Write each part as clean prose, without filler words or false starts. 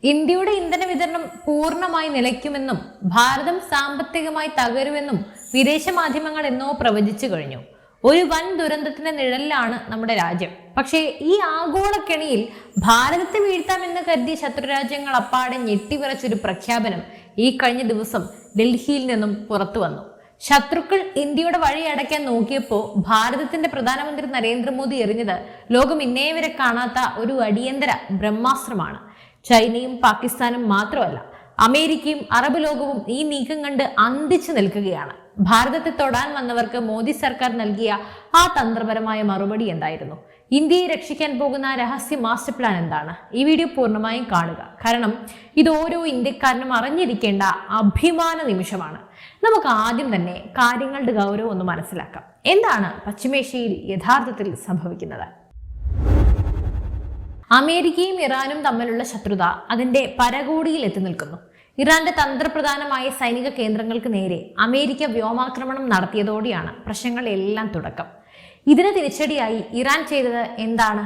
ഇന്ത്യയുടെ ഇന്ധന വിതരണം പൂർണ്ണമായി നിലയ്ക്കുമെന്നും ഭാരതം സാമ്പത്തികമായി തകരുമെന്നും വിദേശ മാധ്യമങ്ങൾ എന്നോ പ്രവചിച്ചു കഴിഞ്ഞു. ഒരു വൻ ദുരന്തത്തിന്റെ നിഴലിലാണ് നമ്മുടെ രാജ്യം. പക്ഷേ ഈ ആഗോളക്കെണിയിൽ ഭാരതത്തെ വീഴ്ത്താമെന്ന് കരുതിയ ശത്രുരാജ്യങ്ങൾ അപ്പാടെ ഞെട്ടിവിറച്ചൊരു പ്രഖ്യാപനം ഈ കഴിഞ്ഞ ദിവസം ഡൽഹിയിൽ നിന്നും പുറത്തു വന്നു. ശത്രുക്കൾ ഇന്ത്യയുടെ വഴി അടയ്ക്കാൻ നോക്കിയപ്പോൾ ഭാരതത്തിന്റെ പ്രധാനമന്ത്രി നരേന്ദ്രമോദി എറിഞ്ഞത് ലോകം ഇന്നേ വരെ കാണാത്ത ഒരു അടിയന്തര ബ്രഹ്മാസ്ത്രമാണ്. ചൈനയും പാകിസ്ഥാനും മാത്രമല്ല, അമേരിക്കയും അറബ് ലോകവും ഈ നീക്കം കണ്ട് അന്തിച്ചു നിൽക്കുകയാണ്. ഭാരതത്തെ തൊടാൻ വന്നവർക്ക് മോദി സർക്കാർ നൽകിയ ആ തന്ത്രപരമായ മറുപടി എന്തായിരുന്നു? ഇന്ത്യയെ രക്ഷിക്കാൻ പോകുന്ന രഹസ്യ മാസ്റ്റർ പ്ലാൻ എന്താണ്? ഈ വീഡിയോ പൂർണ്ണമായും കാണുക. കാരണം ഇത് ഓരോ ഇന്ത്യക്കാരനും അറിഞ്ഞിരിക്കേണ്ട അഭിമാന നിമിഷമാണ്. നമുക്ക് ആദ്യം തന്നെ കാര്യങ്ങളുടെ ഗൗരവം ഒന്ന് മനസ്സിലാക്കാം. എന്താണ് പശ്ചിമേഷ്യയിൽ യഥാർത്ഥത്തിൽ സംഭവിക്കുന്നത്? അമേരിക്കയും ഇറാനും തമ്മിലുള്ള ശത്രുത അതിന്റെ പരകോടിയിൽ എത്തി നിൽക്കുന്നു. ഇറാന്റെ തന്ത്രപ്രധാനമായ സൈനിക കേന്ദ്രങ്ങൾക്ക് നേരെ അമേരിക്ക വ്യോമാക്രമണം നടത്തിയതോടെയാണ് പ്രശ്നങ്ങളെല്ലാം തുടക്കം. ഇതിന് തിരിച്ചടിയായി ഇറാൻ ചെയ്തത് എന്താണ്?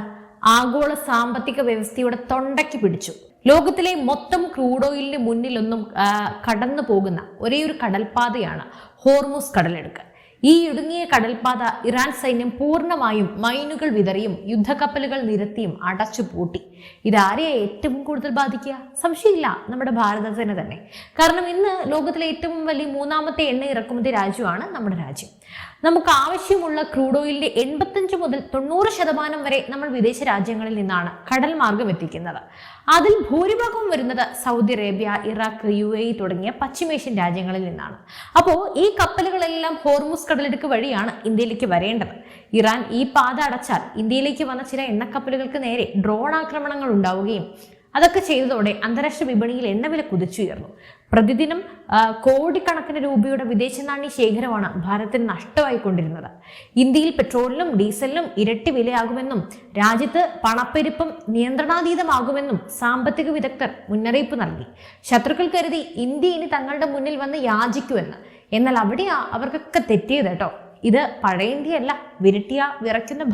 ആഗോള സാമ്പത്തിക വ്യവസ്ഥയുടെ തൊണ്ടയ്ക്ക് പിടിച്ചു. ലോകത്തിലെ മൊത്തം ക്രൂഡ് ഓയിലിന് മുന്നിലൊന്നും കടന്നു പോകുന്ന ഒരേ ഒരു കടൽപാതയാണ് ഹോർമുസ് കടലെടുക്ക്. ഈ ഇടുങ്ങിയ കടൽപാത ഇറാൻ സൈന്യം പൂർണ്ണമായും മൈനുകൾ വിതറിയും യുദ്ധക്കപ്പലുകൾ നിരത്തിയും അടച്ചു പൂട്ടി. ഇതാരെയെ ഏറ്റവും കൂടുതൽ ബാധിക്കുക? സംശയമില്ല, നമ്മുടെ ഭാരതത്തിന് തന്നെ. കാരണം ഇന്ന് ലോകത്തിലെ ഏറ്റവും വലിയ മൂന്നാമത്തെ എണ്ണ ഇറക്കുമതി രാജ്യമാണ് നമ്മുടെ രാജ്യം. നമുക്ക് ആവശ്യമുള്ള ക്രൂഡ് ഓയിലിന്റെ 85 മുതൽ 90% വരെ നമ്മൾ വിദേശ രാജ്യങ്ങളിൽ നിന്നാണ് കടൽ മാർഗം എത്തിക്കുന്നത്. അതിൽ ഭൂരിഭാഗവും വരുന്നത് സൗദി അറേബ്യ, ഇറാഖ്, UAE തുടങ്ങിയ പശ്ചിമേഷ്യൻ രാജ്യങ്ങളിൽ നിന്നാണ്. അപ്പോൾ ഈ കപ്പലുകളെല്ലാം ഹോർമുസ് കടലെടുക്ക് വഴിയാണ് ഇന്ത്യയിലേക്ക് വരേണ്ടത്. ഇറാൻ ഈ പാത അടച്ചാൽ ഇന്ത്യയിലേക്ക് വന്ന ചില എണ്ണക്കപ്പലുകൾക്ക് നേരെ ഡ്രോൺ ആക്രമണങ്ങൾ ഉണ്ടാവുകയും അതൊക്കെ ചെയ്തതോടെ അന്താരാഷ്ട്ര വിപണിയിൽ എണ്ണവില കുതിച്ചുയർന്നു. പ്രതിദിനം കോടിക്കണക്കിന് രൂപയുടെ വിദേശ നാണ്യ ശേഖരമാണ് ഭാരതത്തിന് നഷ്ടമായിക്കൊണ്ടിരുന്നത്. ഇന്ത്യയിൽ പെട്രോളിനും ഡീസലിനും ഇരട്ടി വിലയാകുമെന്നും രാജ്യത്ത് പണപ്പെരുപ്പം നിയന്ത്രണാതീതമാകുമെന്നും സാമ്പത്തിക വിദഗ്ധർ മുന്നറിയിപ്പ് നൽകി. ശത്രുക്കൾ കരുതി ഇന്ത്യ ഇനി തങ്ങളുടെ മുന്നിൽ വന്ന് യാചിക്കുമെന്ന്. എന്നാൽ അവിടെയാ അവർക്കൊക്കെ തെറ്റിയത് കേട്ടോ. ഇത് പഴയ ഇന്ത്യയല്ല, വിരട്ടിയ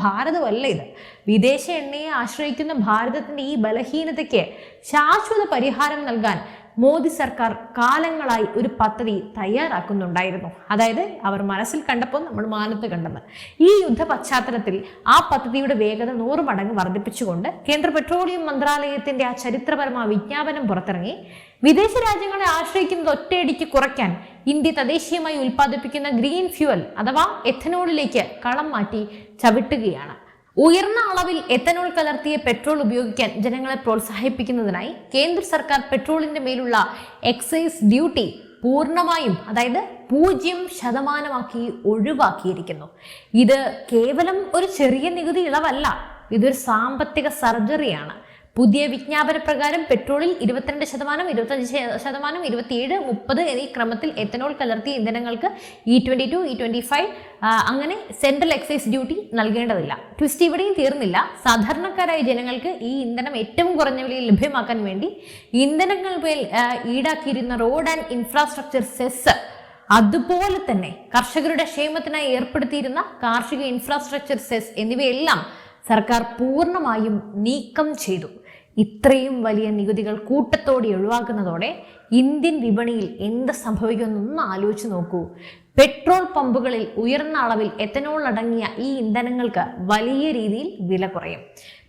ഭാരതമല്ല ഇത്. വിദേശ എണ്ണയെ ആശ്രയിക്കുന്ന ഭാരതത്തിന്റെ ഈ ബലഹീനതയ്ക്ക് ശാശ്വത പരിഹാരം നൽകാൻ മോദി സർക്കാർ കാലങ്ങളായി ഒരു പദ്ധതി തയ്യാറാക്കുന്നുണ്ടായിരുന്നു. അതായത് അവർ മനസ്സിൽ കണ്ടപ്പോൾ നമ്മൾ മാനത്ത് കണ്ടെന്ന്. ഈ യുദ്ധ പശ്ചാത്തലത്തിൽ ആ പദ്ധതിയുടെ വേഗത 100 മടങ്ങ് വർദ്ധിപ്പിച്ചുകൊണ്ട് കേന്ദ്ര പെട്രോളിയം മന്ത്രാലയത്തിന്റെ ആ ചരിത്രപരമായ വിജ്ഞാപനം പുറത്തിറങ്ങി. വിദേശ രാജ്യങ്ങളെ ആശ്രയിക്കുന്നത് ഒറ്റയടിക്ക് കുറയ്ക്കാൻ ഇന്ത്യ തദ്ദേശീയമായി ഉൽപ്പാദിപ്പിക്കുന്ന ഗ്രീൻ ഫ്യൂവൽ അഥവാ എഥനോളിലേക്ക് കളം മാറ്റി ചവിട്ടുകയാണ്. ഉയർന്ന അളവിൽ എത്തനോൾ കലർത്തിയ പെട്രോൾ ഉപയോഗിക്കാൻ ജനങ്ങളെ പ്രോത്സാഹിപ്പിക്കുന്നതിനായി കേന്ദ്ര സർക്കാർ പെട്രോളിന്റെ മേലുള്ള എക്സൈസ് ഡ്യൂട്ടി പൂർണ്ണമായും, അതായത് 0% ഒഴിവാക്കിയിരിക്കുന്നു. ഇത് കേവലം ഒരു ചെറിയ നികുതി ഇളവല്ല, ഇതൊരു സാമ്പത്തിക സർജറിയാണ്. പുതിയ വിജ്ഞാപന പ്രകാരം പെട്രോളിൽ 22%, 25%, 27%, 30% എന്നീ ക്രമത്തിൽ എത്തനോൾ കലർത്തിയ ഇന്ധനങ്ങൾക്ക് E22, E25 അങ്ങനെ സെൻട്രൽ എക്സൈസ് ഡ്യൂട്ടി നൽകേണ്ടതില്ല. ട്വിസ്റ്റ് ഇവിടെയും തീർന്നില്ല. സാധാരണക്കാരായ ജനങ്ങൾക്ക് ഈ ഇന്ധനം ഏറ്റവും കുറഞ്ഞ വിലയിൽ ലഭ്യമാക്കാൻ വേണ്ടി ഇന്ധനങ്ങൾ മേൽ ഈടാക്കിയിരുന്ന റോഡ് ആൻഡ് ഇൻഫ്രാസ്ട്രക്ചർ സെസ്, അതുപോലെ തന്നെ കർഷകരുടെ ക്ഷേമത്തിനായി ഏർപ്പെടുത്തിയിരുന്ന കാർഷിക ഇൻഫ്രാസ്ട്രക്ചർ സെസ് എന്നിവയെല്ലാം സർക്കാർ പൂർണ്ണമായും നീക്കം ചെയ്തു. ഇത്രയും വലിയ നികുതികൾ കൂട്ടത്തോടെ ഒഴിവാക്കുന്നതോടെ ഇന്ത്യൻ വിപണിയിൽ എന്ത് സംഭവിക്കുമെന്നൊന്ന് ആലോചിച്ച് നോക്കൂ. പെട്രോൾ പമ്പുകളിൽ ഉയർന്ന അളവിൽ എത്തനോൾ അടങ്ങിയ ഈ ഇന്ധനങ്ങൾക്ക് വലിയ രീതിയിൽ വില കുറയും.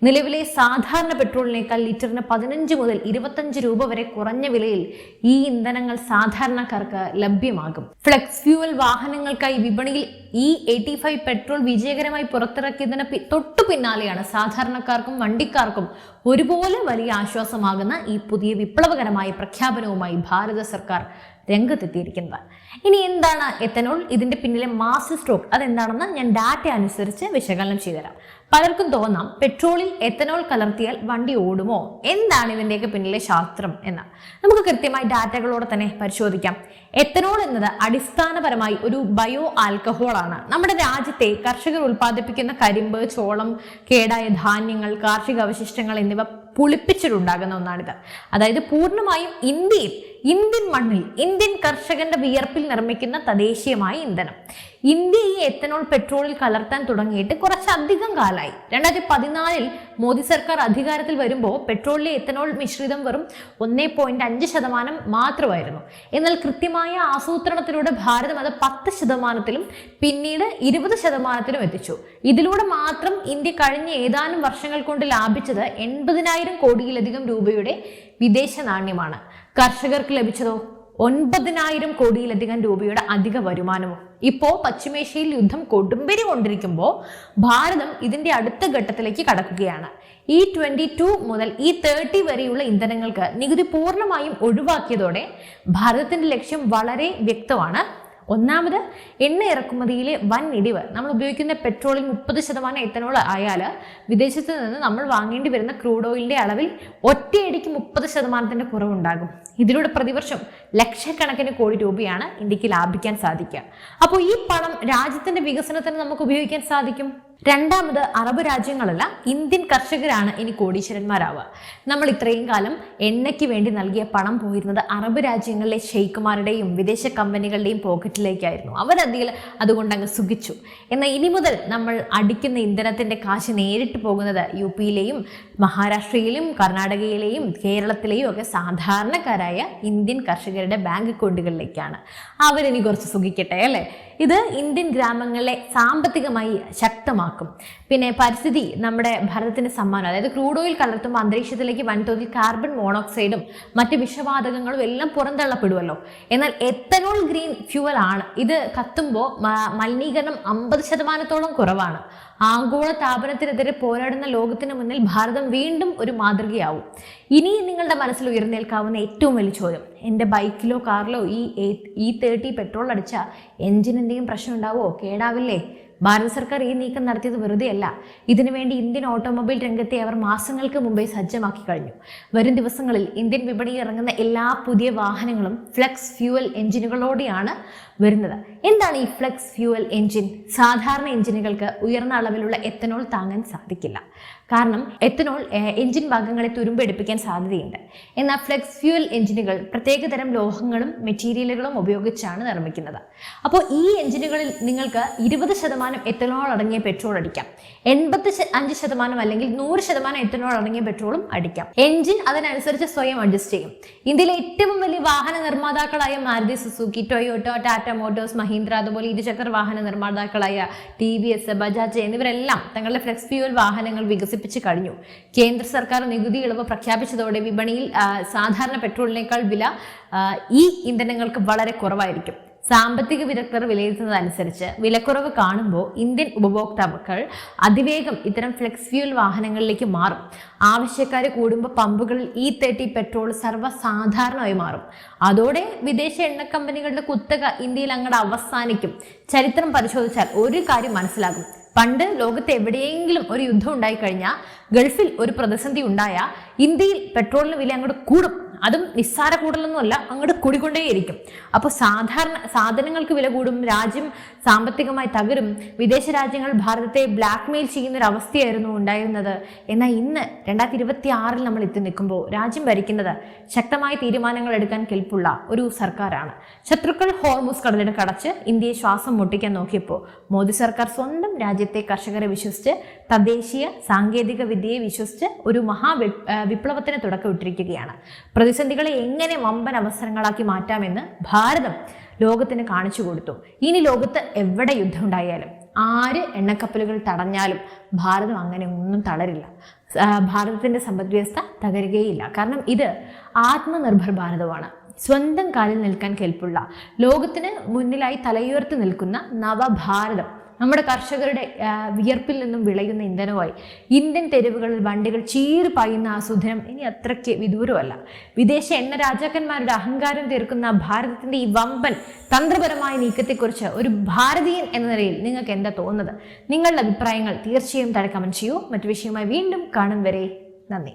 നിലവിലെ സാധാരണ പെട്രോളിനേക്കാൾ ലിറ്ററിന് 15 മുതൽ 25 രൂപ വരെ കുറഞ്ഞ വിലയിൽ ഈ ഇന്ധനങ്ങൾ സാധാരണക്കാർക്ക് ലഭ്യമാകും. ഫ്ലെക്സ് ഫ്യൂവൽ വാഹനങ്ങൾക്കായി വിപണിയിൽ E85 പെട്രോൾ വിജയകരമായി പുറത്തിറക്കിയതിന് തൊട്ടു പിന്നാലെയാണ് സാധാരണക്കാർക്കും വണ്ടിക്കാർക്കും ഒരുപോലെ വലിയ ആശ്വാസമാകുന്ന ഈ പുതിയ വിപ്ലവകരമായ പ്രഖ്യാപനവുമായി ഭാരത സർക്കാർ രംഗത്തെത്തിയിരിക്കുന്നത്. ഇനി എന്താണ് എത്തനോൾ? ഇതിന്റെ പിന്നിലെ മാസ്റ്റർ സ്ട്രോക്ക് അതെന്താണെന്ന് ഞാൻ ഡാറ്റ അനുസരിച്ച് വിശകലനം ചെയ്തുതരാം. പലർക്കും തോന്നാം പെട്രോളിൽ എത്തനോൾ കലർത്തിയാൽ വണ്ടി ഓടുമോ, എന്താണ് ഇതിന്റെയൊക്കെ പിന്നിലെ ശാസ്ത്രം എന്ന്. നമുക്ക് കൃത്യമായി ഡാറ്റകളോടെ തന്നെ പരിശോധിക്കാം. എത്തനോൾ എന്നത് അടിസ്ഥാനപരമായി ഒരു ബയോ ആൽക്കഹോൾ ആണ്. നമ്മുടെ രാജ്യത്തെ കർഷകർ ഉൽപ്പാദിപ്പിക്കുന്ന കരിമ്പ്, ചോളം, കേടായ ധാന്യങ്ങൾ, കാർഷിക അവശിഷ്ടങ്ങൾ എന്നിവ പുളിപ്പിച്ചിട്ടുണ്ടാകുന്ന ഒന്നാണിത്. അതായത് പൂർണ്ണമായും ഇന്ത്യൻ മണ്ണിൽ ഇന്ത്യൻ കർഷകന്റെ വിയർപ്പിൽ നിർമ്മിക്കുന്ന തദ്ദേശീയമായ ഇന്ധനം. ഇന്ത്യ ഈ എത്തനോൾ പെട്രോളിൽ കലർത്താൻ തുടങ്ങിയിട്ട് കുറച്ചധികം കാലമായി. 2014 മോദി സർക്കാർ അധികാരത്തിൽ വരുമ്പോൾ പെട്രോളിലെ എത്തനോൾ മിശ്രിതം വെറും 1.5% മാത്രമായിരുന്നു. എന്നാൽ കൃത്യമായ ആസൂത്രണത്തിലൂടെ ഭാരതം അത് 10%-ലും പിന്നീട് 20%-ലും എത്തിച്ചു. ഇതിലൂടെ മാത്രം ഇന്ത്യ കഴിഞ്ഞ ഏതാനും വർഷങ്ങൾ കൊണ്ട് ലാഭിച്ചത് 80,000 കോടിയിലധികം രൂപയുടെ വിദേശ നാണ്യമാണ്. കർഷകർക്ക് ലഭിച്ചതോ 9,000 കോടിയിലധികം രൂപയുടെ അധിക വരുമാനവും. ഇപ്പോ പശ്ചിമേഷ്യയിൽ യുദ്ധം കൊടുമ്പിരി കൊണ്ടിരിക്കുമ്പോൾ ഭാരതം ഇതിന്റെ അടുത്ത ഘട്ടത്തിലേക്ക് കടക്കുകയാണ്. E22 മുതൽ E30 വരെയുള്ള ഇന്ധനങ്ങൾക്ക് നികുതി പൂർണ്ണമായും ഒഴിവാക്കിയതോടെ ഭാരതത്തിന്റെ ലക്ഷ്യം വളരെ വ്യക്തമാണ്. ഒന്നാമത്, എണ്ണ ഇറക്കുമതിയിലെ വൻ ഇടിവ്. നമ്മൾ ഉപയോഗിക്കുന്ന പെട്രോളിൽ 30% എത്തനോൾ ആയാൽ വിദേശത്ത് നിന്ന് നമ്മൾ വാങ്ങേണ്ടി വരുന്ന ക്രൂഡ് ഓയിലിന്റെ അളവിൽ ഒറ്റയടിക്ക് 30% കുറവുണ്ടാകും. ഇതിലൂടെ പ്രതിവർഷം ലക്ഷക്കണക്കിന് കോടി രൂപയാണ് ഇന്ത്യക്ക് ലാഭിക്കാൻ സാധിക്കുക. അപ്പോൾ ഈ പണം രാജ്യത്തിന്റെ വികസനത്തിന് നമുക്ക് ഉപയോഗിക്കാൻ സാധിക്കും. രണ്ടാമത്, അറബ് രാജ്യങ്ങളല്ല, ഇന്ത്യൻ കർഷകരാണ് ഇനി കോടീശ്വരന്മാരാവുക. നമ്മൾ ഇത്രയും കാലം എണ്ണയ്ക്ക് വേണ്ടി നൽകിയ പണം പോയിരുന്നത് അറബ് രാജ്യങ്ങളിലെ ഷെയ്ഖുമാരുടെയും വിദേശ കമ്പനികളുടെയും പോക്കറ്റിലേക്കായിരുന്നു. അതുകൊണ്ട് അങ്ങ് സുഖിച്ചു. എന്നാൽ ഇനി മുതൽ നമ്മൾ അടിക്കുന്ന ഇന്ധനത്തിന്റെ കാശ് നേരിട്ട് പോകുന്നത് UP-യിലെയും മഹാരാഷ്ട്രയിലെയും കർണാടകയിലെയും കേരളത്തിലെയും ഒക്കെ സാധാരണക്കാരായ ഇന്ത്യൻ കർഷകരുടെ ബാങ്ക് അക്കൗണ്ടുകളിലേക്കാണ്. അവരിനി കുറച്ച് സുഖിക്കട്ടെ അല്ലേ. ഇത് ഇന്ത്യൻ ഗ്രാമങ്ങളെ സാമ്പത്തികമായി ശക്തമാക്കും. പിന്നെ പരിസ്ഥിതി നമ്മുടെ ഭാരതത്തിന്റെ സമ്മാനം. അതായത് ക്രൂഡ് ഓയിൽ കലർത്തുമ്പോൾ അന്തരീക്ഷത്തിലേക്ക് വൻതോതിൽ കാർബൺ മോണോക്സൈഡും മറ്റ് വിഷവാതകങ്ങളും എല്ലാം പുറന്തള്ളപ്പെടുമല്ലോ. എന്നാൽ എത്തനോൾ ഗ്രീൻ ഫ്യൂവൽ ആണ്. ഇത് കത്തുമ്പോൾ മലിനീകരണം 50%-ഓളം കുറവാണ്. ആഗോള താപനത്തിനെതിരെ പോരാടുന്ന ലോകത്തിന് മുന്നിൽ ഭാരതം വീണ്ടും ഒരു മാതൃകയാവും. ഇനി നിങ്ങളുടെ മനസ്സിൽ ഉയർന്നേൽക്കാവുന്ന ഏറ്റവും വലിയ ചോദ്യം, എൻ്റെ ബൈക്കിലോ കാറിലോ E30 പെട്രോൾ അടിച്ചാൽ എഞ്ചിന് എന്തെങ്കിലും പ്രശ്നം ഉണ്ടാവുമോ? കേടാവില്ലേ? ഭാരത സർക്കാർ ഈ നീക്കം നടത്തിയത് വെറുതെയല്ല. ഇതിനുവേണ്ടി ഇന്ത്യൻ ഓട്ടോമൊബൈൽ രംഗത്തെ അവർ മാസങ്ങൾക്ക് മുമ്പേ സജ്ജമാക്കി കഴിഞ്ഞു. വരും ദിവസങ്ങളിൽ ഇന്ത്യൻ വിപണിയിൽ ഇറങ്ങുന്ന എല്ലാ പുതിയ വാഹനങ്ങളും ഫ്ലെക്സ് ഫ്യൂവൽ എഞ്ചിനുകളോടെയാണ് വരുന്നത്. എന്താണ് ഈ ഫ്ലെക്സ് ഫ്യൂവൽ എഞ്ചിൻ? സാധാരണ എഞ്ചിനുകൾക്ക് ഉയർന്ന അളവിലുള്ള എത്തനോൾ താങ്ങാൻ സാധിക്കില്ല. കാരണം എത്തനോൾ എഞ്ചിൻ ഭാഗങ്ങളെ തുരുമ്പെടുപ്പിക്കാൻ സാധ്യതയുണ്ട്. എന്നാൽ ഫ്ലെക്സ് ഫ്യൂവൽ എഞ്ചിനുകൾ പ്രത്യേകതരം ലോഹങ്ങളും മെറ്റീരിയലുകളും ഉപയോഗിച്ചാണ് നിർമ്മിക്കുന്നത്. അപ്പോൾ ഈ എഞ്ചിനുകളിൽ നിങ്ങൾക്ക് 20% എത്തനോൾ അടങ്ങിയ പെട്രോൾ അടിക്കാം, 85% അല്ലെങ്കിൽ 100% എത്തനോൾ അടങ്ങിയ പെട്രോളും അടിക്കാം. എഞ്ചിൻ അതിനനുസരിച്ച് സ്വയം അഡ്ജസ്റ്റ് ചെയ്യും. ഇന്ത്യയിലെ ഏറ്റവും വലിയ വാഹന നിർമ്മാതാക്കളായ Maruti Suzuki, Toyota, Tata Motors, Mahindra, അതുപോലെ ഇരുചക്ര വാഹന നിർമ്മാതാക്കളായ TVS, ബജാജ് എന്നിവരെല്ലാം തങ്ങളുടെ ഫ്ലെക്സ് ഫ്യൂവൽ വാഹനങ്ങൾ വികസിപ്പിച്ച് കഴിഞ്ഞു. കേന്ദ്ര സർക്കാർ നികുതി ഇളവ് പ്രഖ്യാപിച്ചതോടെ വിപണിയിൽ സാധാരണ പെട്രോളിനേക്കാൾ വില ഈ ഇന്ധനങ്ങൾക്ക് വളരെ കുറവായിരിക്കും. സാമ്പത്തിക വിദഗ്ധർ വിലയിരുത്തുന്നതനുസരിച്ച് വിലക്കുറവ് കാണുമ്പോൾ ഇന്ത്യൻ ഉപഭോക്താക്കൾ അതിവേഗം ഇത്തരം ഫ്ലെക്സ് ഫ്യൂൽ വാഹനങ്ങളിലേക്ക് മാറും. ആവശ്യക്കാർ കൂടുമ്പോൾ പമ്പുകളിൽ E30 പെട്രോൾ സർവ്വസാധാരണമായി മാറും. അതോടെ വിദേശ എണ്ണ കമ്പനികളുടെ കുത്തക ഇന്ത്യയിൽ അങ്ങോട്ട് അവസാനിക്കും. ചരിത്രം പരിശോധിച്ചാൽ ഒരു കാര്യം മനസ്സിലാകും. പണ്ട് ലോകത്ത് എവിടെയെങ്കിലും ഒരു യുദ്ധം ഉണ്ടായിക്കഴിഞ്ഞാൽ, ഗൾഫിൽ ഒരു പ്രതിസന്ധി ഉണ്ടായാൽ ഇന്ത്യയിൽ പെട്രോളിന് വില അങ്ങോട്ട് കൂടും. അതും നിസ്സാര കൂടലൊന്നുമല്ല, അങ്ങോട്ട് കൂടിക്കൊണ്ടേയിരിക്കും. അപ്പോൾ സാധനങ്ങൾക്ക് വില കൂടും, രാജ്യം സാമ്പത്തികമായി തകരും, വിദേശ രാജ്യങ്ങൾ ഭാരതത്തെ ബ്ലാക്ക് മെയിൽ ചെയ്യുന്ന ഒരു അവസ്ഥയായിരുന്നു ഉണ്ടായിരുന്നത്. എന്നാൽ ഇന്ന് 2026 നമ്മൾ എത്തി നിൽക്കുമ്പോൾ രാജ്യം ഭരിക്കുന്നത് ശക്തമായ തീരുമാനങ്ങൾ എടുക്കാൻ കെൽപ്പുള്ള ഒരു സർക്കാരാണ്. ശത്രുക്കൾ ഹോർമുസ് കടലിട കടച്ച് ഇന്ത്യയെ ശ്വാസം മുട്ടിക്കാൻ നോക്കിയപ്പോൾ മോദി സർക്കാർ സ്വന്തം രാജ്യത്തെ കർഷകരെ വിശ്വസിച്ച്, തദ്ദേശീയ സാങ്കേതിക വിദ്യയെ വിശ്വസിച്ച് ഒരു വിപ്ലവത്തിന് തുടക്കമിട്ടിരിക്കുകയാണ്. പ്രതിസന്ധികളെ എങ്ങനെ വമ്പൻ അവസരങ്ങളാക്കി മാറ്റാമെന്ന് ഭാരതം ലോകത്തിന് കാണിച്ചു കൊടുത്തു. ഇനി ലോകത്ത് എവിടെ യുദ്ധം ഉണ്ടായാലും, ആര് എണ്ണക്കപ്പലുകൾ തടഞ്ഞാലും ഭാരതം അങ്ങനെ ഒന്നും തളരില്ല. ഭാരതത്തിന്റെ സമ്പദ് വ്യവസ്ഥ തകരുകയില്ല. കാരണം ഇത് ആത്മനിർഭർ ഭാരതമാണ്. സ്വന്തം കാലിൽ നിൽക്കാൻ കെൽപ്പുള്ള, ലോകത്തിന് മുന്നിലായി തലയുയർത്തി നിൽക്കുന്ന നവഭാരതം. നമ്മുടെ കർഷകരുടെ വിയർപ്പിൽ നിന്നും വിളയുന്ന ഇന്ധനമായി ഇന്ത്യൻ തെരുവുകളിൽ വണ്ടികൾ ചീറി പായുന്ന ആ സുദിനം ഇനി അത്രയ്ക്ക് വിദൂരമല്ല. വിദേശ എണ്ണ രാജാക്കന്മാരുടെ അഹങ്കാരം തീർക്കുന്ന ഭാരതത്തിന്റെ ഈ വമ്പൻ തന്ത്രപരമായ നീക്കത്തെക്കുറിച്ച് ഒരു ഭാരതീയൻ എന്ന നിലയിൽ നിങ്ങൾക്ക് എന്താ തോന്നുന്നത്? നിങ്ങളുടെ അഭിപ്രായങ്ങൾ തീർച്ചയായും താഴെ കമന്റ് ചെയ്യൂ. മറ്റു വിഷയവുമായി വീണ്ടും കാണും വരെ നന്ദി.